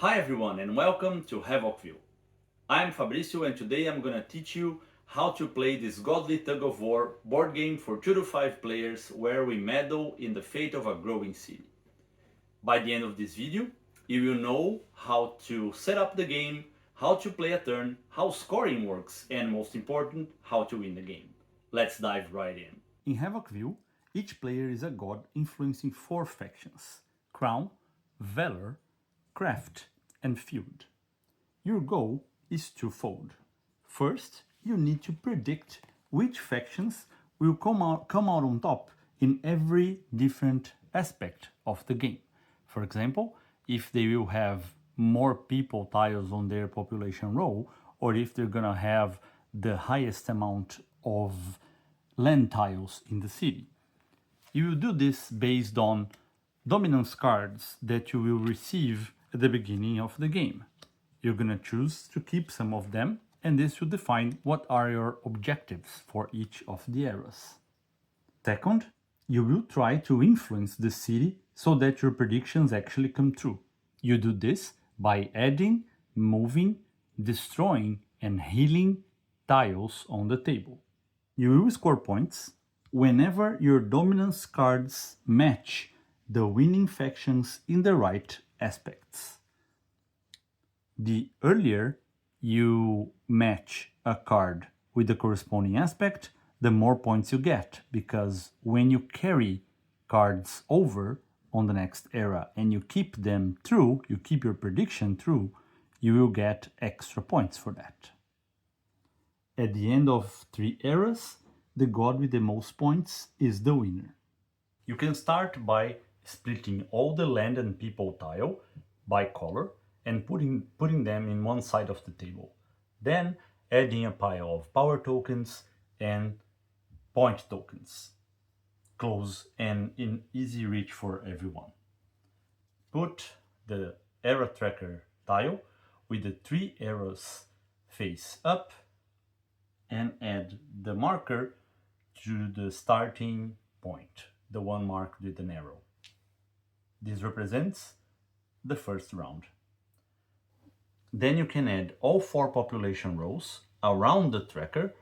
Hi everyone and welcome to Havocville. I'm Fabricio and today I'm gonna teach you how to play this godly tug of war board game for 2 to 5 players where we meddle in the fate of a growing city. By the end of this video, you will know how to set up the game, how to play a turn, how scoring works, and most important, how to win the game. Let's dive right in. In Havocville, each player is a god influencing 4 factions: Crown, Valor, Craft, and Field. Your goal is twofold. First, you need to predict which factions will come out on top in every different aspect of the game. For example, if they will have more people tiles on their population row, or if they're gonna have the highest amount of land tiles in the city. You will do this based on dominance cards that you will receive at the beginning of the game. You're gonna choose to keep some of them, and this will define what are your objectives for each of the eras. Second, you will try to influence the city so that your predictions actually come true. You do this by adding, moving, destroying, and healing tiles on the table. You will score points whenever your dominance cards match the winning factions in the right aspects. The earlier you match a card with the corresponding aspect, the more points you get, because when you carry cards over on the next era and you keep them true, you keep your prediction true, you will get extra points for that. At the end of 3 eras, the god with the most points is the winner. You can start by splitting all the land and people tile by color and putting them in one side of the table. Then adding a pile of power tokens and point tokens, close and in easy reach for everyone. Put the era tracker tile with the 3 eras face up and add the marker to the starting point, the one marked with an arrow. This represents the first round. Then you can add all 4 population rows around the tracker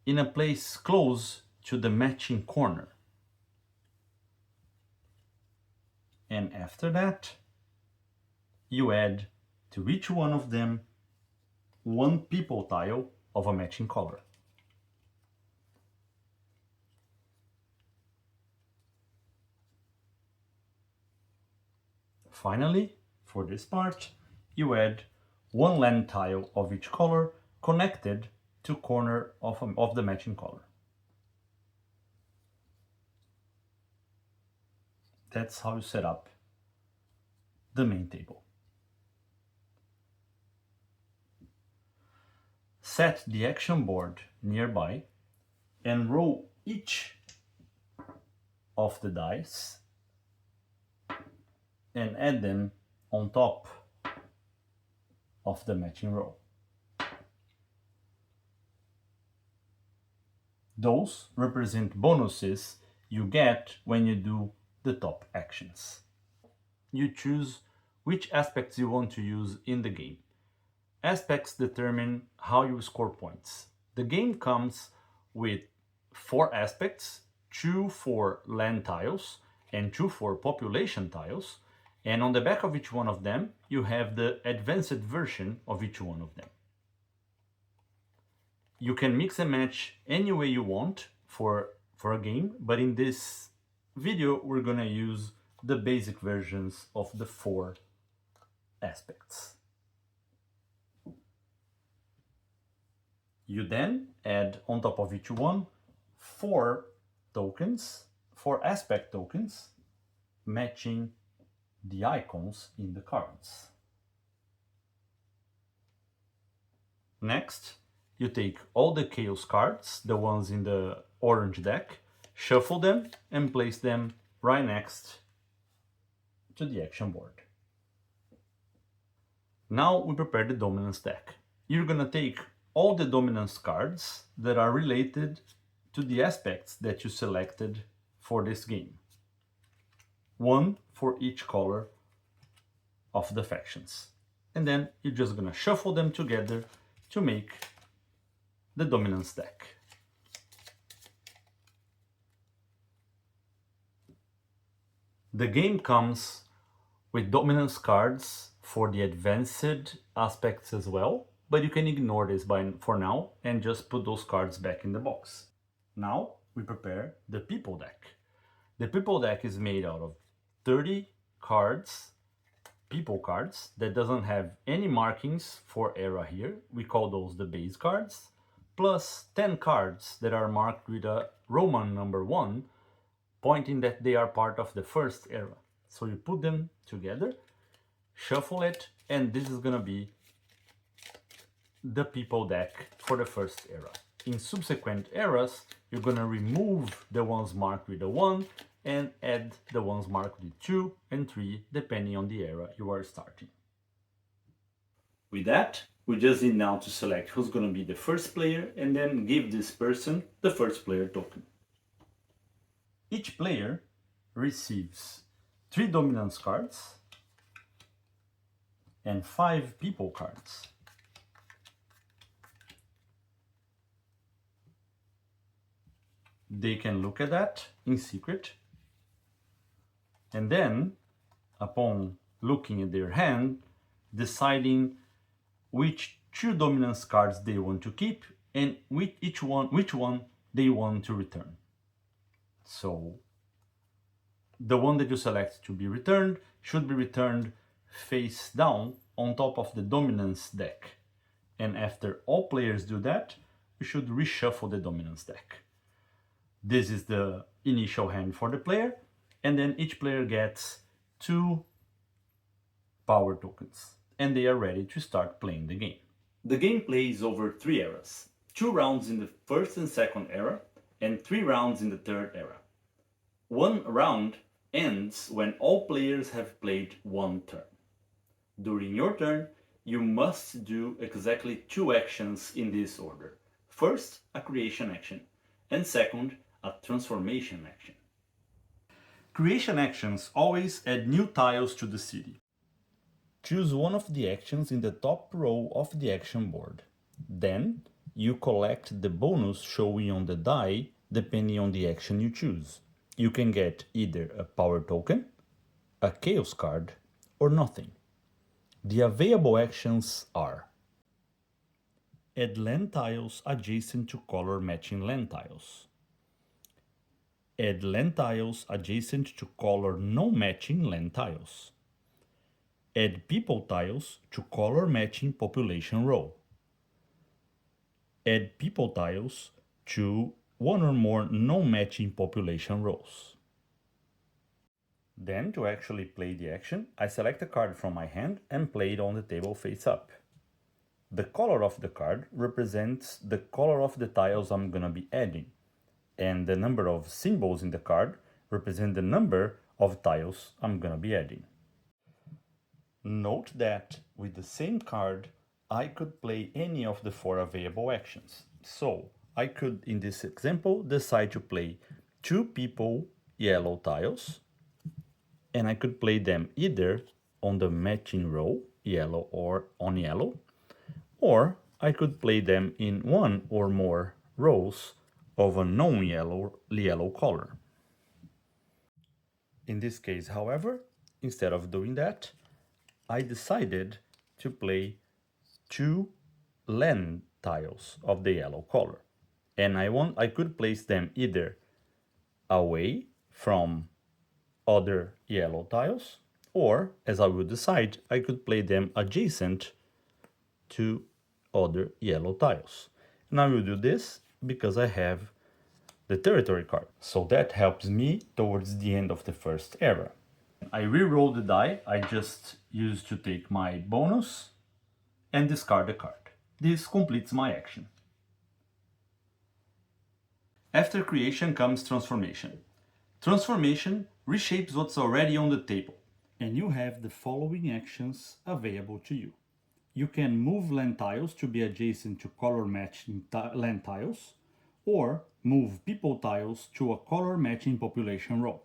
in a place close to the matching corner. And after that, you add to each one of them one people tile of a matching color. Finally, for this part, you add one land tile of each color connected to corner of the matching color. That's how you set up the main table. Set the action board nearby and roll each of the dice and add them on top of the matching row. Those represent bonuses you get when you do the top actions. You choose which aspects you want to use in the game. Aspects determine how you score points. The game comes with 4 aspects, 2 for land tiles and 2 for population tiles, and on the back of each one of them you have the advanced version of each one of them. You can mix and match any way you want for a game, but in this video we're gonna use the basic versions of the 4 aspects. You then add on top of each one 4 aspect tokens, matching the icons in the cards. Next, you take all the chaos cards, the ones in the orange deck, shuffle them and place them right next to the action board. Now we prepare the dominance deck. You're gonna take all the dominance cards that are related to the aspects that you selected for this game. 1 for each color of the factions. and then you're just gonna shuffle them together to make the dominance deck. The game comes with dominance cards for the advanced aspects as well, but you can ignore this for now and just put those cards back in the box. Now we prepare the people deck. The people deck is made out of 30 cards, people cards, that doesn't have any markings for era here. We call those the base cards, plus 10 cards that are marked with a Roman number 1, pointing that they are part of the first era. So you put them together, shuffle it, and this is gonna be the people deck for the first era. In subsequent eras, you're gonna remove the ones marked with a 1 and add the ones marked with 2 and 3, depending on the era you are starting. With that, we just need now to select who's gonna be the first player and then give this person the first player token. Each player receives 3 dominance cards and 5 people cards. They can look at that in secret, and then, upon looking at their hand, deciding which 2 dominance cards they want to keep and which one they want to return. So the one that you select to be returned should be returned face down on top of the dominance deck. And after all players do that, we should reshuffle the dominance deck. This is the initial hand for the player, and then each player gets 2 power tokens, and they are ready to start playing the game. The game plays over 3 eras, 2 rounds in the first and second era, and 3 rounds in the third era. 1 round ends when all players have played 1 turn. During your turn, you must do exactly 2 actions in this order. First, a creation action, and second, a transformation action. Creation actions always add new tiles to the city. Choose one of the actions in the top row of the action board. Then, you collect the bonus showing on the die depending on the action you choose. You can get either a power token, a chaos card, or nothing. The available actions are: add land tiles adjacent to color matching land tiles. Add land tiles adjacent to color non-matching land tiles. Add people tiles to color matching population row. Add people tiles to 1 or more non-matching population rows. Then, to actually play the action, I select a card from my hand and play it on the table face up. The color of the card represents the color of the tiles I'm gonna be adding, and the number of symbols in the card represent the number of tiles I'm gonna be adding. Note that with the same card, I could play any of the 4 available actions. So I could, in this example, decide to play 2 people yellow tiles, and I could play them either on the matching row, yellow or on yellow, or I could play them in 1 or more rows of a non-yellow color. In this case, however, instead of doing that, I decided to play 2 land tiles of the yellow color. And I could place them either away from other yellow tiles, or, as I would decide, I could play them adjacent to other yellow tiles. And I will do this because I have the territory card. So that helps me towards the end of the first era. I re-roll the die I just used to take my bonus and discard the card. This completes my action. After creation comes transformation. Transformation reshapes what's already on the table, and you have the following actions available to you. You can move land tiles to be adjacent to color matching land tiles, or move people tiles to a color matching population row.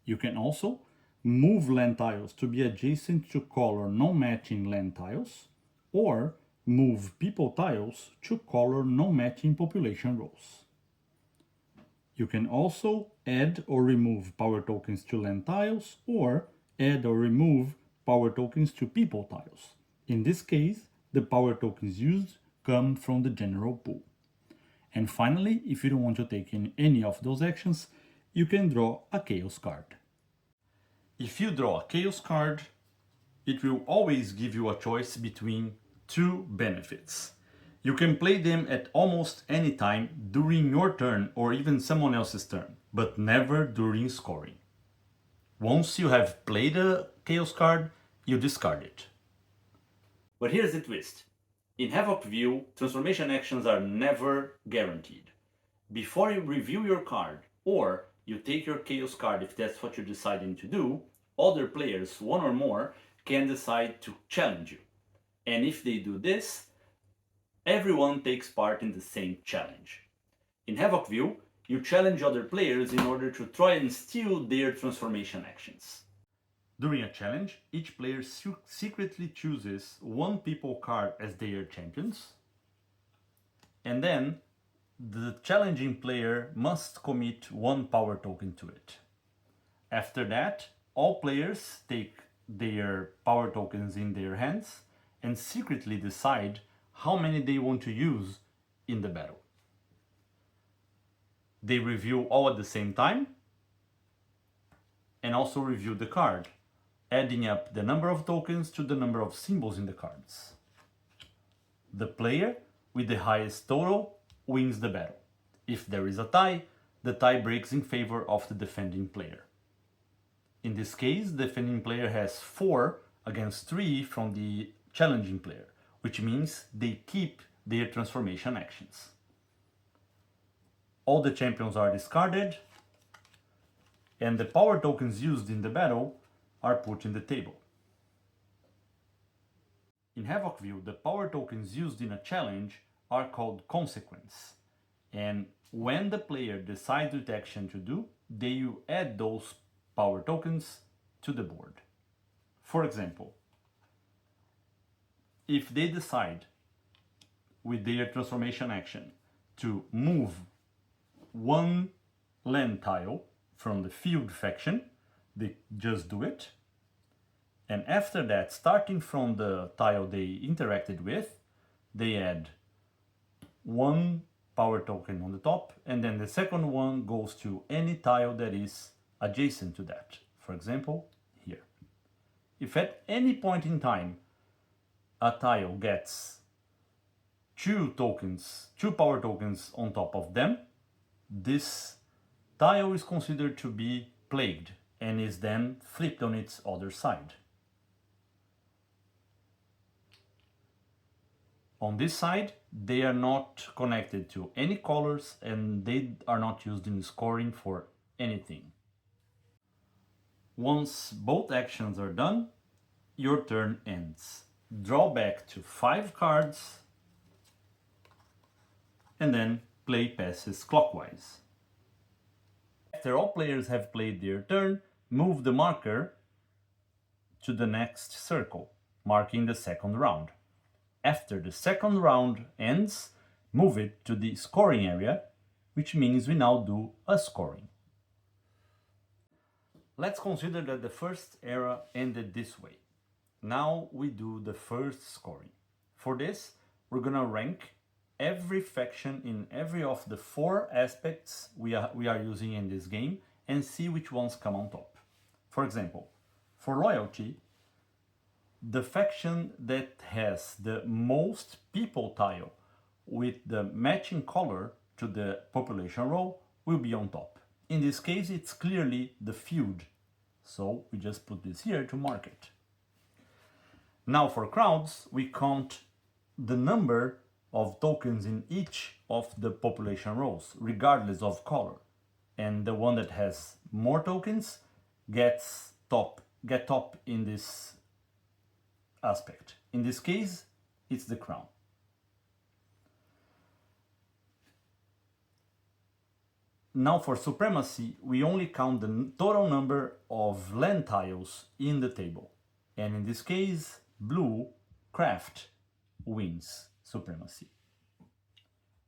You can also move land tiles to be adjacent to color non-matching land tiles, or move people tiles to color non-matching population rows. You can also add or remove power tokens to land tiles, or add or remove power tokens to people tiles. In this case, the power tokens used come from the general pool. And finally, if you don't want to take any of those actions, you can draw a chaos card. If you draw a chaos card, it will always give you a choice between two benefits. You can play them at almost any time during your turn or even someone else's turn, but never during scoring. Once you have played a chaos card, you discard it. But here's the twist. In Havocville, transformation actions are never guaranteed. Before you review your card, or you take your chaos card if that's what you're deciding to do, other players, one or more, can decide to challenge you. And if they do this, everyone takes part in the same challenge. In Havocville, you challenge other players in order to try and steal their transformation actions. During a challenge, each player secretly chooses one people card as their champions, and then the challenging player must commit one power token to it. After that, all players take their power tokens in their hands and secretly decide how many they want to use in the battle. They review all at the same time and also review the card, adding up the number of tokens to the number of symbols in the cards. The player with the highest total wins the battle. If there is a tie, the tie breaks in favor of the defending player. In this case, the defending player has 4 against 3 from the challenging player, which means they keep their transformation actions. All the champions are discarded, and the power tokens used in the battle are put in the table. In Havocville, the power tokens used in a challenge are called consequence, and when the player decides which action to do, they will add those power tokens to the board. For example, if they decide with their transformation action to move one land tile from the field faction, they just do it. And after that, starting from the tile they interacted with, they add one power token on the top, and then the second one goes to any tile that is adjacent to that. For example, here. If at any point in time a tile gets 2 power tokens on top of them, this tile is considered to be plagued and is then flipped on its other side. On this side, they are not connected to any colors and they are not used in scoring for anything. Once both actions are done, your turn ends. Draw back to 5 cards and then play passes clockwise. After all players have played their turn, move the marker to the next circle, marking the second round. After the second round ends, move it to the scoring area, which means we now do a scoring. Let's consider that the first era ended this way. Now we do the first scoring. For this, we're gonna rank every faction in every of the 4 aspects we are using in this game and see which ones come on top. For example, for loyalty, the faction that has the most people tile with the matching color to the population row will be on top. In this case, it's clearly the feud, so we just put this here to mark it. Now for crowds, we count the number of tokens in each of the population rows, regardless of color. And the one that has more tokens get top in this aspect. In this case, it's the crown. Now for supremacy, we only count the total number of land tiles in the table. And in this case, blue, craft, wins supremacy.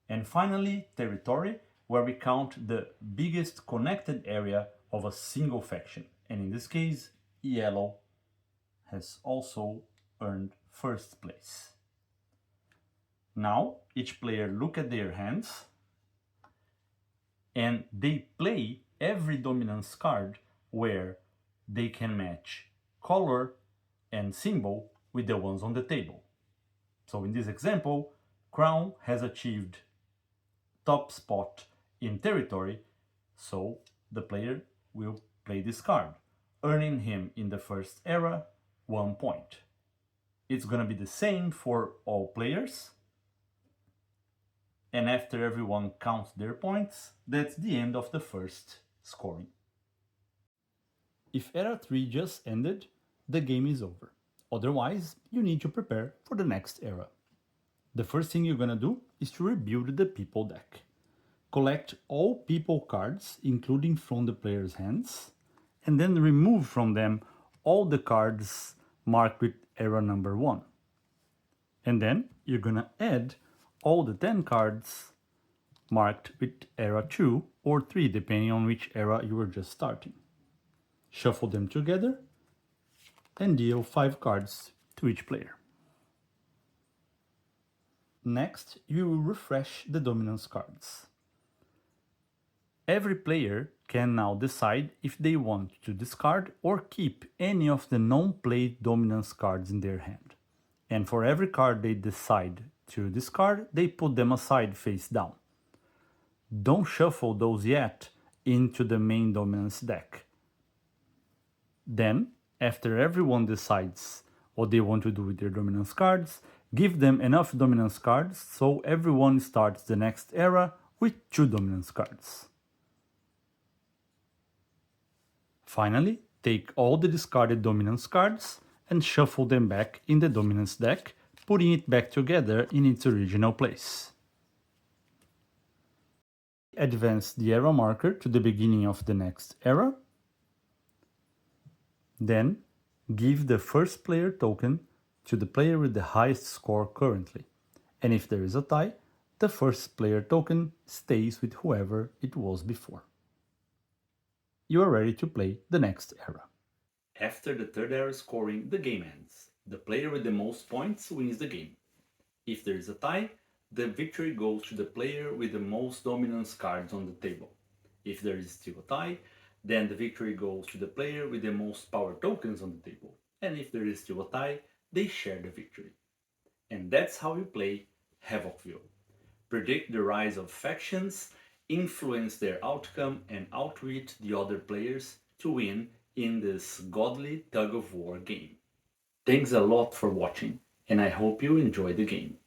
And finally, territory, where we count the biggest connected area of a single faction. And in this case, yellow has also earned first place. Now, each player look at their hands and they play every dominance card where they can match color and symbol with the ones on the table. So in this example, Crown has achieved top spot in territory, so the player will play this card, earning him in the first era 1 point. It's gonna be the same for all players, and after everyone counts their points, that's the end of the first scoring. If Era 3 just ended, the game is over. Otherwise, you need to prepare for the next era. The first thing you're gonna do is to rebuild the people deck. Collect all people cards, including from the player's hands, and then remove from them all the cards marked with era number 1. And then you're gonna add all the 10 cards marked with era 2 or 3, depending on which era you were just starting. Shuffle them together and deal 5 cards to each player. Next, you will refresh the dominance cards. Every player can now decide if they want to discard or keep any of the non-played dominance cards in their hand. And for every card they decide to discard, they put them aside face down. Don't shuffle those yet into the main dominance deck. Then, after everyone decides what they want to do with their dominance cards, give them enough dominance cards so everyone starts the next era with 2 dominance cards. Finally, take all the discarded dominance cards and shuffle them back in the dominance deck, putting it back together in its original place. Advance the era marker to the beginning of the next era. Then, give the first player token to the player with the highest score currently. And if there is a tie, the first player token stays with whoever it was before. You are ready to play the next era. After the third era scoring, the game ends. The player with the most points wins the game. If there is a tie, the victory goes to the player with the most dominance cards on the table. If there is still a tie, then the victory goes to the player with the most power tokens on the table. And if there is still a tie, they share the victory. And that's how you play Havocville. Predict the rise of factions, influence their outcome, and outwit the other players to win in this godly tug-of-war game. Thanks a lot for watching, and I hope you enjoy the game.